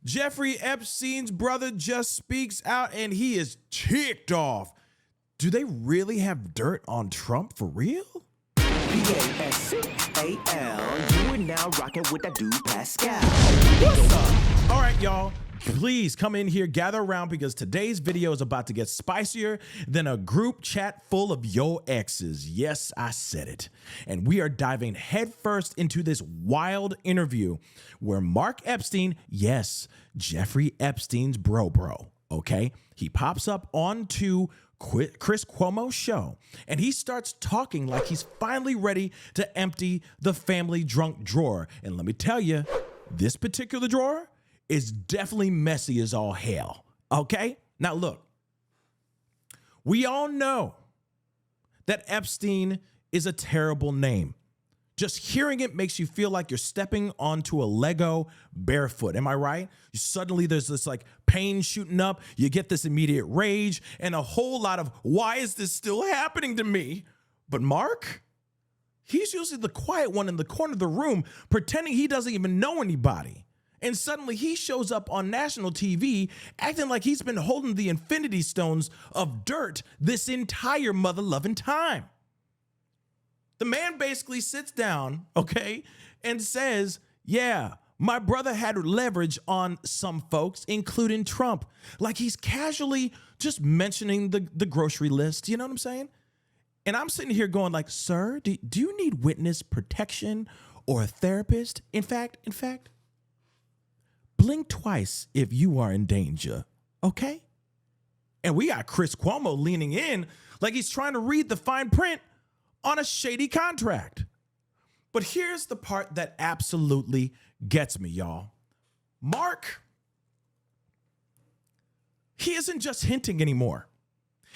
Jeffrey Epstein's brother just speaks out and he is ticked off. Do they really have dirt on Trump for real? Pascal, you are now rocking with that dude Pascal. What's up? All right, y'all. Please come in here, gather around, because today's video is about to get spicier than a group chat full of yo exes. Yes, I said it. And we are diving headfirst into this wild interview where Mark Epstein, yes, Jeffrey Epstein's bro, okay? He pops up onto Chris Cuomo's show and he starts talking like he's finally ready to empty the family drunk drawer. And let me tell you, this particular drawer is definitely messy as all hell, okay? Now look, we all know that Epstein is a terrible name. Just hearing it makes you feel like you're stepping onto a Lego barefoot. Am I right? Suddenly there's this like pain shooting up. You get this immediate rage and a whole lot of, why is this still happening to me? But Mark, he's usually the quiet one in the corner of the room, pretending he doesn't even know anybody. And suddenly he shows up on national TV acting like he's been holding the infinity stones of dirt this entire mother-loving time. The man basically sits down, okay, and says, yeah, my brother had leverage on some folks, including Trump. Like he's casually just mentioning the grocery list. You know what I'm saying? And I'm sitting here going like, sir, do you need witness protection or a therapist? In fact, blink twice if you are in danger, okay? And we got Chris Cuomo leaning in like he's trying to read the fine print on a shady contract. But here's the part that absolutely gets me, y'all. Mark, he isn't just hinting anymore.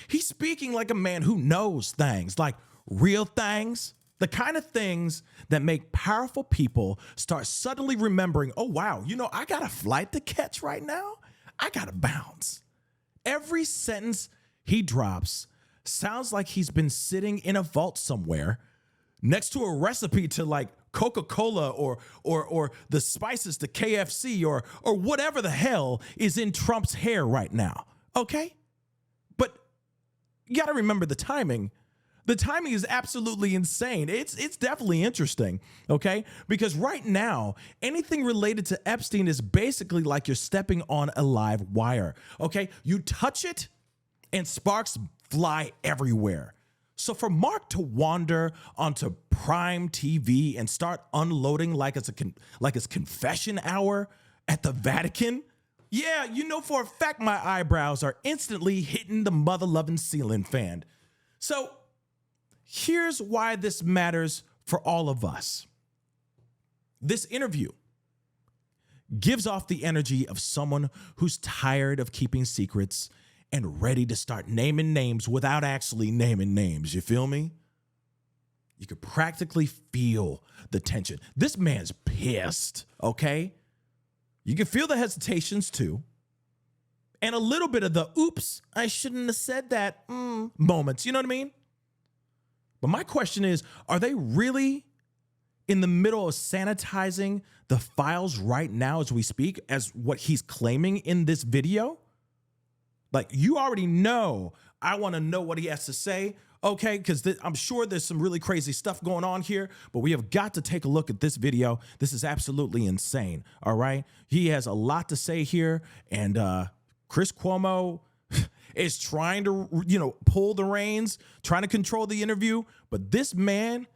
He's speaking like a man who knows things, like real things, the kind of things that make powerful people start suddenly remembering, oh, wow, you know, I got a flight to catch right now. I got to bounce. Every sentence he drops sounds like he's been sitting in a vault somewhere next to a recipe to like Coca-Cola or the spices to KFC or whatever the hell is in Trump's hair right now, okay? But you got to remember the timing. The timing is absolutely insane. It's definitely interesting, okay? Because right now, anything related to Epstein is basically like you're stepping on a live wire, okay? You touch it and sparks fly everywhere. So for Mark to wander onto prime TV and start unloading like it's confession hour at the Vatican, yeah, you know for a fact my eyebrows are instantly hitting the mother-loving ceiling fan. So here's why this matters for all of us. This interview gives off the energy of someone who's tired of keeping secrets and ready to start naming names without actually naming names. You feel me? You could practically feel the tension. This man's pissed, okay? You can feel the hesitations too. And a little bit of the, oops, I shouldn't have said that moments. You know what I mean? But my question is, are they really in the middle of sanitizing the files right now as we speak, as what he's claiming in this video? Like, you already know, I want to know what he has to say, okay? Because I'm sure there's some really crazy stuff going on here, but we have got to take a look at this video. This is absolutely insane, all right? He has a lot to say here, and Chris Cuomo is trying to, pull the reins, trying to control the interview, but this man,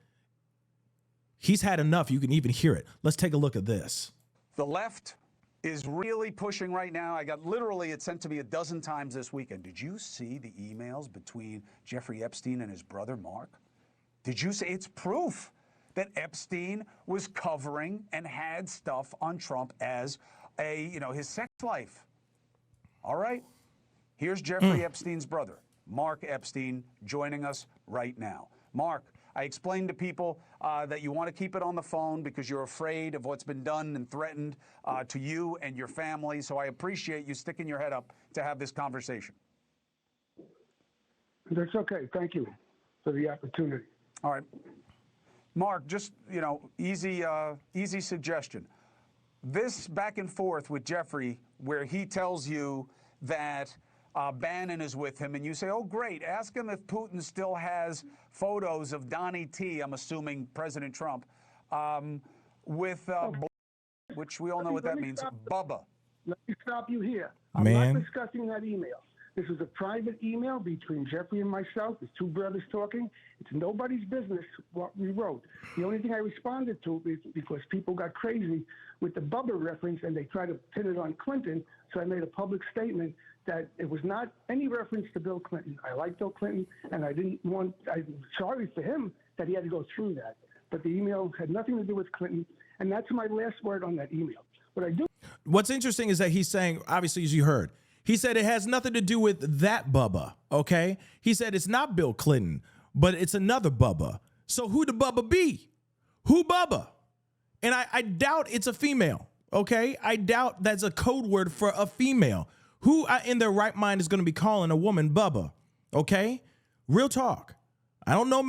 he's had enough. You can even hear it. Let's take a look at this. The left is really pushing right now. I got it sent to me a dozen times this weekend. Did you see the emails between Jeffrey Epstein and his brother Mark? Did you see? It's proof that Epstein was covering and had stuff on Trump as his sex life. All right. Here's Jeffrey Epstein's brother, Mark Epstein, joining us right now. Mark, I explained to people that you want to keep it on the phone because you're afraid of what's been done and threatened to you and your family. So I appreciate you sticking your head up to have this conversation. That's okay. Thank you for the opportunity. All right. Mark, just, easy suggestion. this back and forth with Jeffrey, where he tells you that Bannon is with him, and you say, oh, great, ask him if Putin still has photos of Donnie T, I'm assuming President Trump, with which we all know what that means, Bubba. Let me stop you here. I'm not discussing that email. This is a private email between Jeffrey and myself. There's two brothers talking. It's nobody's business what we wrote. The only thing I responded to is because people got crazy with the Bubba reference and they tried to pin it on Clinton. So I made a public statement that it was not any reference to Bill Clinton. I like Bill Clinton, and I'm sorry for him that he had to go through that. But the email had nothing to do with Clinton, and that's my last word on that email. What's interesting is that he's saying, obviously, as you heard, he said it has nothing to do with that Bubba, okay? He said it's not Bill Clinton, but it's another Bubba. So who the Bubba be? Who Bubba? And I doubt it's a female, okay? I doubt that's a code word for a female. Who in their right mind is going to be calling a woman Bubba, okay? Real talk. I don't know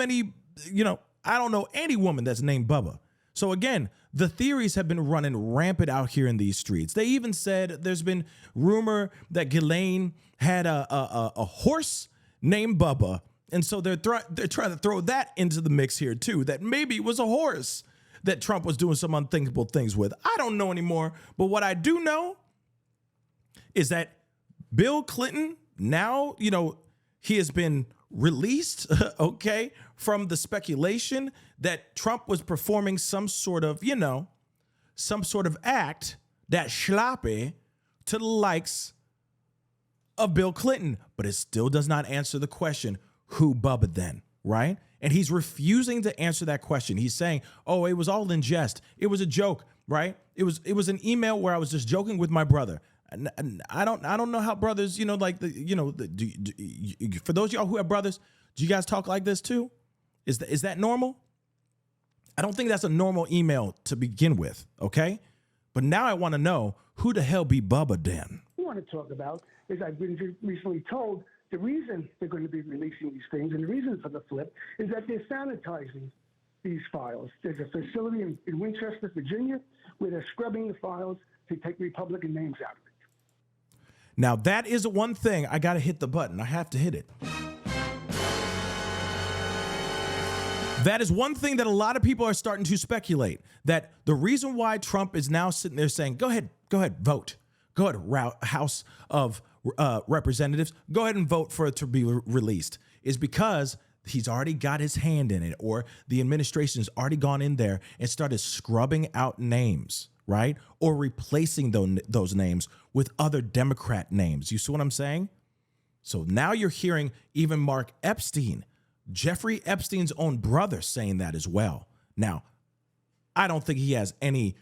I don't know any woman that's named Bubba. So again, the theories have been running rampant out here in these streets. They even said there's been rumor that Ghislaine had a horse named Bubba. And so they're trying to throw that into the mix here too, that maybe it was a horse that Trump was doing some unthinkable things with. I don't know anymore. But what I do know is that Bill Clinton, now, he has been released, okay, from the speculation that Trump was performing some sort of act that sloppy to the likes of Bill Clinton. But it still does not answer the question, who Bubba then, right? And he's refusing to answer that question. He's saying, oh, it was all in jest. It was a joke, right? It was an email where I was just joking with my brother. And I don't know how brothers, for those of y'all who have brothers, do you guys talk like this too? Is that normal? I don't think that's a normal email to begin with, okay? But now I want to know, who the hell be Bubba then? What I want to talk about is I've been recently told the reason they're going to be releasing these things and the reason for the flip is that they're sanitizing these files. There's a facility in Winchester, Virginia, where they're scrubbing the files to take Republican names out of it. Now, that is one thing. I got to hit the button. I have to hit it. That is one thing that a lot of people are starting to speculate, that the reason why Trump is now sitting there saying, go ahead, vote. Go ahead, House of Representatives, go ahead and vote for it to be released, is because he's already got his hand in it, or the administration has already gone in there and started scrubbing out names, right? Or replacing those names with other Democrat names. You see what I'm saying? So now you're hearing even Mark Epstein, Jeffrey Epstein's own brother, saying that as well. Now, I don't think he has any,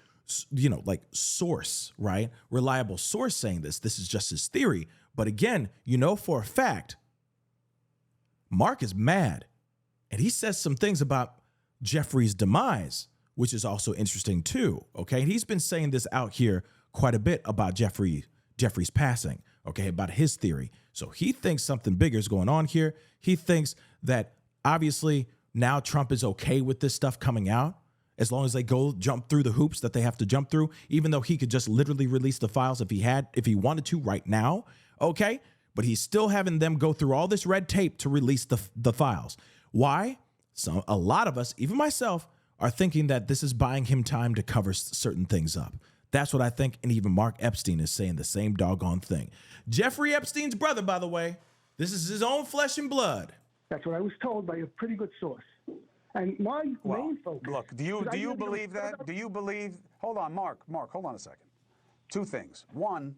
source, right? Reliable source saying this. This is just his theory. But again, for a fact, Mark is mad. And he says some things about Jeffrey's demise, which is also interesting too, okay? And he's been saying this out here quite a bit about Jeffrey's passing, okay, about his theory. So he thinks something bigger is going on here. He thinks that obviously now Trump is okay with this stuff coming out, as long as they jump through the hoops that they have to jump through, even though he could just literally release the files if he wanted to right now, okay? But he's still having them go through all this red tape to release the files. Why? A lot of us, even myself, are thinking that this is buying him time to cover certain things up. That's what I think, and even Mark Epstein is saying the same doggone thing. Jeffrey Epstein's brother, by the way, this is his own flesh and blood. That's what I was told by a pretty good source. And my main focus... Look, do you believe that? Do you believe... Hold on, Mark, hold on a second. Two things. One,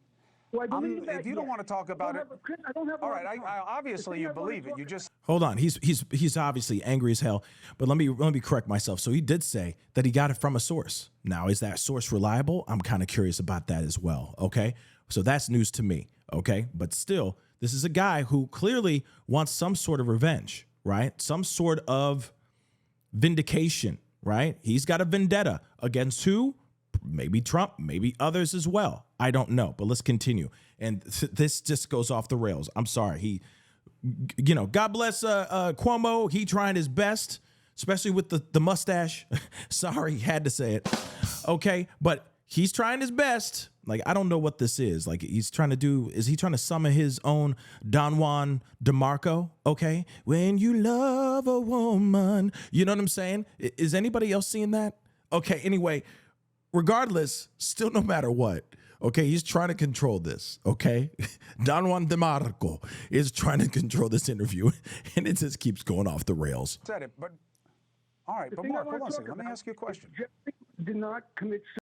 if you don't want to talk about it... I don't have... All right, obviously you believe it. You just... Hold on. He's obviously angry as hell, but let me correct myself. So he did say that he got it from a source. Now, is that source reliable? I'm kind of curious about that as well, okay? So that's news to me, okay? But still, this is a guy who clearly wants some sort of revenge, right? Some sort of vindication, right? He's got a vendetta against who? Maybe Trump, maybe others as well. I don't know, but let's continue. And this just goes off the rails. I'm sorry. God bless Cuomo. He trying his best, especially with the mustache. Sorry, had to say it. Okay, but he's trying his best. Like, I don't know what this is. Like, he's trying to do, is he trying to summon his own Don Juan DeMarco? Okay. When you love a woman, you know what I'm saying? Is anybody else seeing that? Okay. Anyway, regardless, still no matter what, okay, he's trying to control this, okay? Don Juan DeMarco is trying to control this interview, and it just keeps going off the rails. Said it, but all right, but Mark, hold on a second. Let me ask you a question. Jeffrey did not commit suicide.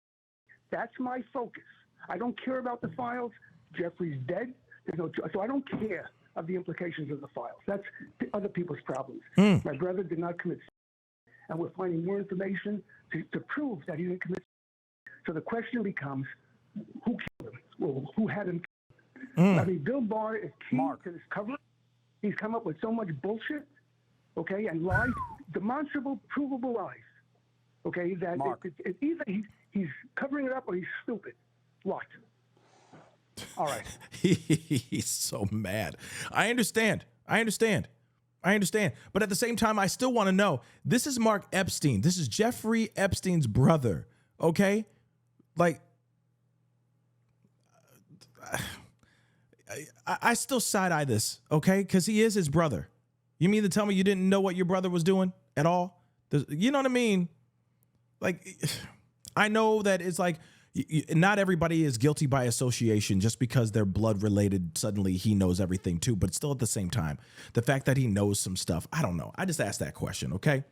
That's my focus. I don't care about the files. Jeffrey's dead. So I don't care of the implications of the files. That's other people's problems. My brother did not commit suicide, and we're finding more information to prove that he didn't commit suicide. So the question becomes, who killed him? Well, who had him killed? I mean, Bill Barr is key to this cover. He's come up with so much bullshit, okay, and lies, demonstrable, provable lies, okay, that it's either he's covering it up or he's stupid. What? All right. He's so mad. I understand. But at the same time, I still want to know, this is Mark Epstein. This is Jeffrey Epstein's brother, okay? Like, I still side-eye this, okay? Because he is his brother. You mean to tell me you didn't know what your brother was doing at all? You know what I mean? Like, I know that it's like, not everybody is guilty by association just because they're blood related. Suddenly he knows everything too, but still at the same time, the fact that he knows some stuff, I don't know. I just asked that question. Okay.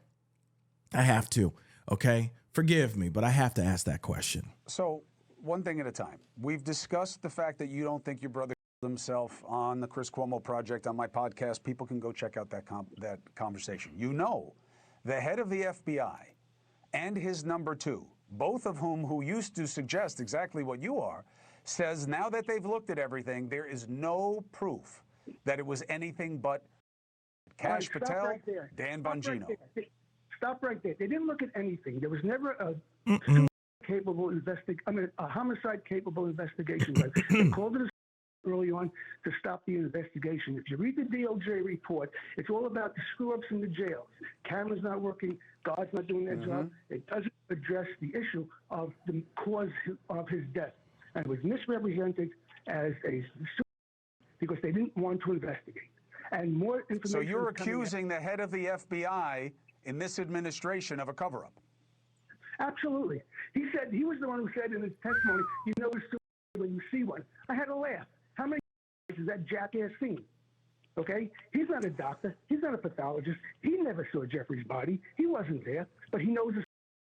I have to. Okay. Forgive me, but I have to ask that question. So one thing at a time. We've discussed the fact that you don't think your brother killed himself on the Chris Cuomo Project on my podcast. People can go check out that conversation. You know, the head of the FBI and his number two, both of who used to suggest exactly what you are, says now that they've looked at everything, there is no proof that it was anything but Cash Patel, right Dan Bongino. Stop right there. They didn't look at anything. There was never a homicide-capable investigation. They called it early on to stop the investigation. If you read the DOJ report, it's all about the screw-ups in the jails. Cameras not working, guards not doing their job. It doesn't address the issue of the cause of his death. And it was misrepresented as a suicide because they didn't want to investigate. And more information. So you're accusing the head of the FBI in this administration of a cover-up? Absolutely. He said, he was the one who said in his testimony, you know it's suicide when you see one. I had to laugh. How many has that jackass seen? Okay? He's not a doctor. He's not a pathologist. He never saw Jeffrey's body. He wasn't there, but he knows.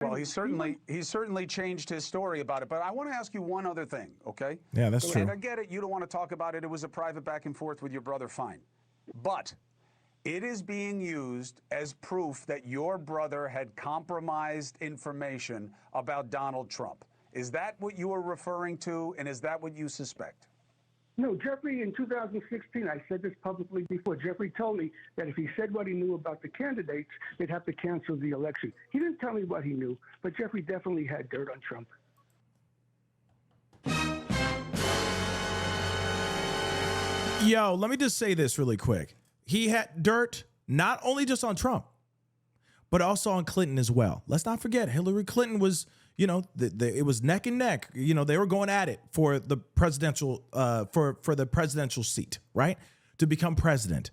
Well, he's certainly changed his story about it. But I want to ask you one other thing, okay? Yeah, that's true. And I get it. You don't want to talk about it. It was a private back and forth with your brother. Fine. But it is being used as proof that your brother had compromised information about Donald Trump. Is that what you are referring to, and is that what you suspect? No, Jeffrey, in 2016, I said this publicly before, Jeffrey told me that if he said what he knew about the candidates, they'd have to cancel the election. He didn't tell me what he knew, but Jeffrey definitely had dirt on Trump. Yo, let me just say this really quick. He had dirt not only just on Trump, but also on Clinton as well. Let's not forget, Hillary Clinton was, you know, it was neck and neck. You know, they were going at it for the presidential, for the presidential seat, right? To become president.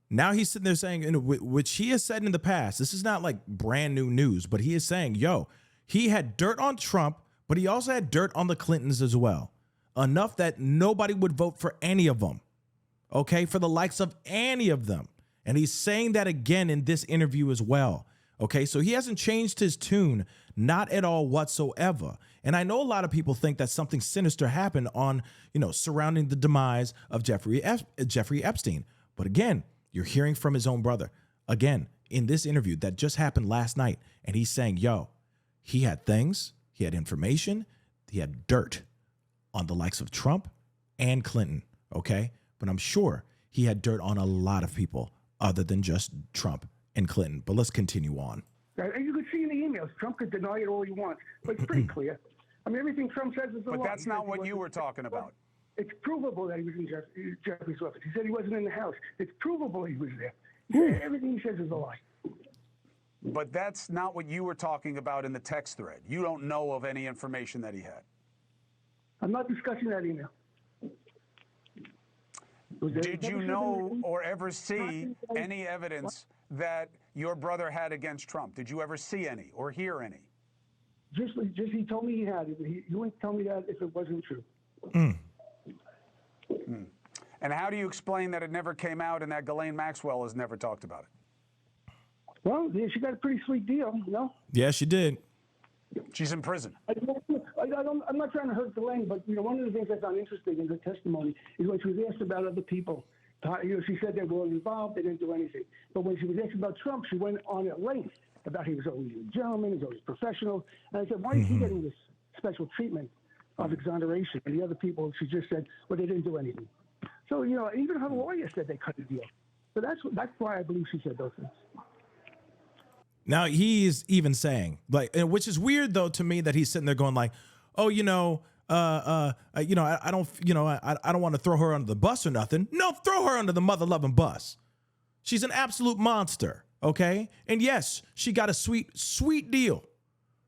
Now he's sitting there saying, which he has said in the past, this is not like brand new news, but he is saying, yo, he had dirt on Trump, but he also had dirt on the Clintons as well. Enough that nobody would vote for any of them. Okay, for the likes of any of them. And he's saying that again in this interview as well. Okay, so he hasn't changed his tune, not at all whatsoever. And I know a lot of people think that something sinister happened on, you know, surrounding the demise of Jeffrey Epstein. But again, you're hearing from his own brother again in this interview that just happened last night. And he's saying, yo, he had things, he had information, he had dirt on the likes of Trump and Clinton. Okay. But I'm sure he had dirt on a lot of people other than just Trump and Clinton. But let's continue on. And you could see in the emails, Trump could deny it all he wants, but it's pretty clear. I mean, everything Trump says is a lie. But that's not what you were talking about. It's provable that he was in Jeffrey's office. He said he wasn't in the house. It's provable he was there. Everything he says is a lie. But that's not what you were talking about in the text thread. You don't know of any information that he had. I'm not discussing that email. Did you know or ever see any evidence that your brother had against Trump? Did you ever see any or hear any? Just he told me he had it. He wouldn't tell me that if it wasn't true. And how do you explain that it never came out and that Ghislaine Maxwell has never talked about it? Well, yeah, she got a pretty sweet deal, you know? Yeah, she did. She's in prison. I'm not trying to hurt Ghislaine, but, you know, one of the things I found interesting in her testimony is when she was asked about other people. You know, she said they weren't involved, they didn't do anything. But when she was asked about Trump, she went on at length about he was always a gentleman, he was always professional. And I said, why is he getting this special treatment of exoneration? And the other people, she just said, well, they didn't do anything. So, you know, even her lawyer said they cut a deal. So that's why I believe she said those things. Now he's even saying, like, which is weird though to me, that he's sitting there going like, oh, I don't want to throw her under the bus or nothing. No, throw her under the mother-loving bus. She's an absolute monster, okay? And yes, she got a sweet, sweet deal.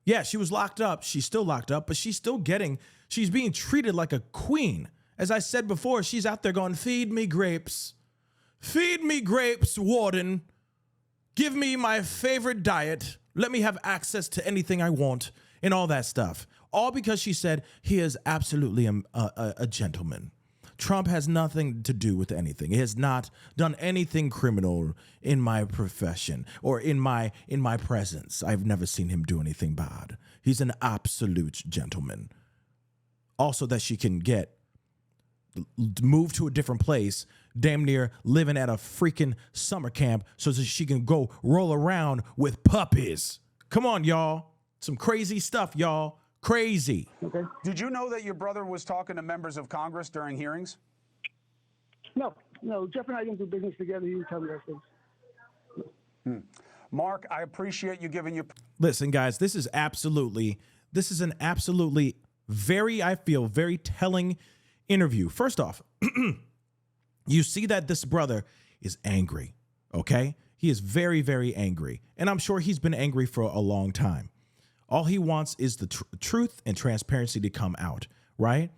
Yeah, she was locked up. She's still locked up, but she's being treated like a queen. As I said before, she's out there going, feed me grapes. Feed me grapes, warden. Give me my favorite diet. Let me have access to anything I want and all that stuff. All because she said he is absolutely a gentleman. Trump has nothing to do with anything. He has not done anything criminal in my profession or in my presence. I've never seen him do anything bad. He's an absolute gentleman. Also that she can move to a different place, damn near living at a freaking summer camp so that she can go roll around with puppies. Come on, y'all. Some crazy stuff, y'all. Crazy. Okay. Did you know that your brother was talking to members of Congress during hearings? No. Jeff and I didn't do business together. He didn't tell me those things. Mark, I appreciate you giving your... Listen, guys, this is an absolutely very telling interview. First off, you see that this brother is angry, okay? He is very, very angry. And I'm sure he's been angry for a long time. All he wants is the truth and transparency to come out, right?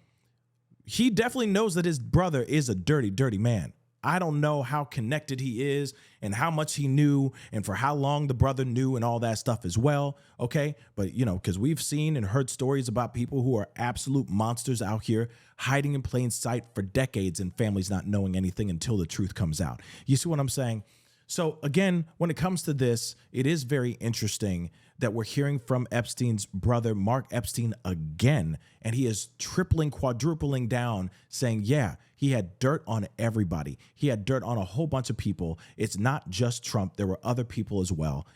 He definitely knows that his brother is a dirty, dirty man. I don't know how connected he is and how much he knew and for how long the brother knew and all that stuff as well, okay? But, you know, because we've seen and heard stories about people who are absolute monsters out here hiding in plain sight for decades and families not knowing anything until the truth comes out. You see what I'm saying? So again, when it comes to this, it is very interesting that we're hearing from Epstein's brother, Mark Epstein, again, and he is tripling, quadrupling down, saying, yeah, he had dirt on everybody. He had dirt on a whole bunch of people. It's not just Trump. There were other people as well.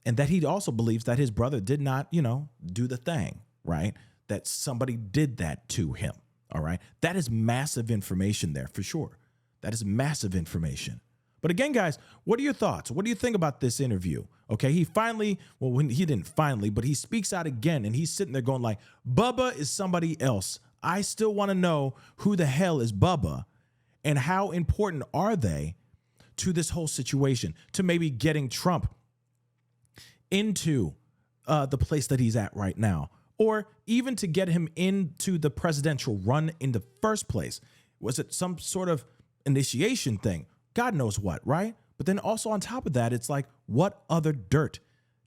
And that he also believes that his brother did not, do the thing, right? That somebody did that to him, all right? That is massive information there for sure. That is massive information. But again, guys, what are your thoughts? What do you think about this interview? Okay, he didn't finally, but he speaks out again and he's sitting there going like, Bubba is somebody else. I still want to know who the hell is Bubba and how important are they to this whole situation, to maybe getting Trump into the place that he's at right now, or even to get him into the presidential run in the first place. Was it some sort of initiation thing? God knows what, right? But then also on top of that, it's like, what other dirt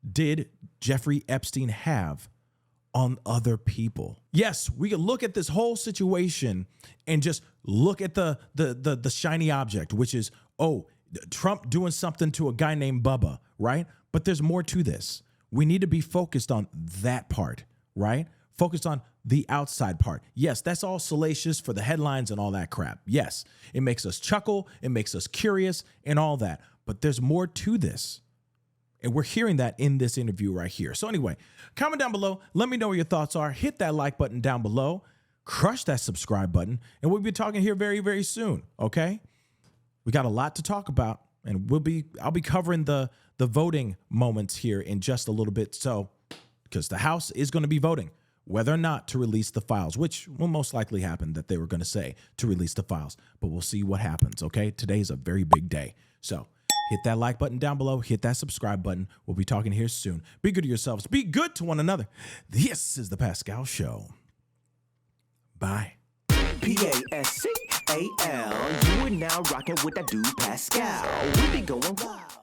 did Jeffrey Epstein have on other people? Yes, we can look at this whole situation and just look at the shiny object, which is, Trump doing something to a guy named Bubba, right? But there's more to this. We need to be focused on that part, right? Focused on the outside part. Yes, that's all salacious for the headlines and all that crap. Yes, it makes us chuckle, it makes us curious and all that. But there's more to this. And we're hearing that in this interview right here. So anyway, comment down below. Let me know what your thoughts are. Hit that like button down below. Crush that subscribe button. And we'll be talking here very, very soon, okay? We got a lot to talk about. And I'll be covering the voting moments here in just a little bit. So, because the House is going to be voting whether or not to release the files, which will most likely happen, that they were going to say to release the files. But we'll see what happens, okay? Today is a very big day. So Hit that like button down below. Hit that subscribe button. We'll be talking here soon. Be good to yourselves. Be good to one another. This is The Pascal Show. Bye. Pascal. You are now rocking with that dude Pascal. We be going wild.